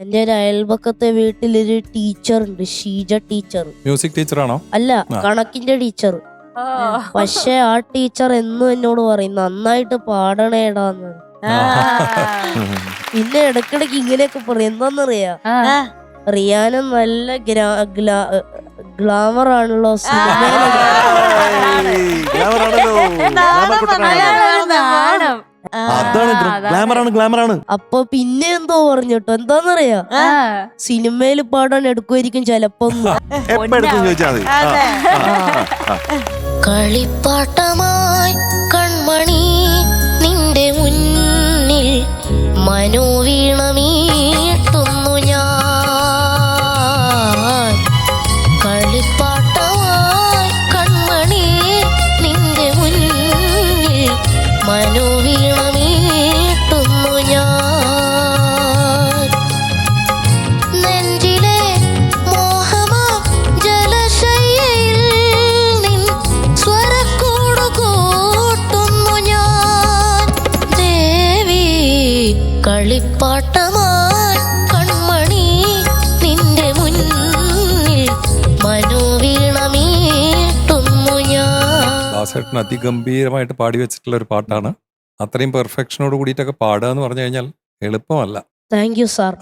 എന്റെ ഒരു അയൽപക്കത്തെ വീട്ടിലൊരു ടീച്ചർ ഉണ്ട്, ഷീജ ടീച്ചർ. മ്യൂസിക് ടീച്ചറാണോ? അല്ല, കണക്കിന്റെ ടീച്ചർ. പക്ഷെ ആ ടീച്ചർ എന്നും എന്നോട് പറയും നന്നായിട്ട് പാടണേടാന്ന്. പിന്നെ ഇടക്കിടക്ക് ഇങ്ങനെയൊക്കെ പറയും. എന്താന്നറിയാ, റിയാന നല്ല ഗ്ലാമർ ആണല്ലോ അപ്പൊ പിന്നെ എന്തോ പറഞ്ഞിട്ടോ, എന്താന്നറിയാ, സിനിമയിൽ പാടാൻ എടുക്കുമായിരിക്കും ചെലപ്പോ. കളിപ്പാട്ടമായി കൺമണി നിന്റെ മുന്നിൽ മനോവീണമീട്ടുന്നു ഞാൻ. കളിപ്പാട്ടമായി കൺമണി നിന്റെ മുന്നിൽ മനോവീണമീട്ടുന്നു ഞാൻ. നെഞ്ചിലെ മോഹമാ ജലശയ്യയിൽ നിൻ സ്വരക്കൂട് കൂട്ടുന്നു ഞാൻ. ദേവി കളിപ്പാട്ടമായി കൺമണി നിന്റെ മുന്നിൽ മനോവീണമീട്ടുന്നു ഞാൻ. ദാസേട്ടൻ അതിഗംഭീരമായിട്ട് പാടി വെച്ചിട്ടുള്ള ഒരു പാട്ടാണ്. അത്രയും പെർഫെക്ഷനോട് കൂടിയിട്ടൊക്കെ പാടുക എന്ന് പറഞ്ഞു കഴിഞ്ഞാൽ എളുപ്പമല്ല. Thank you sir.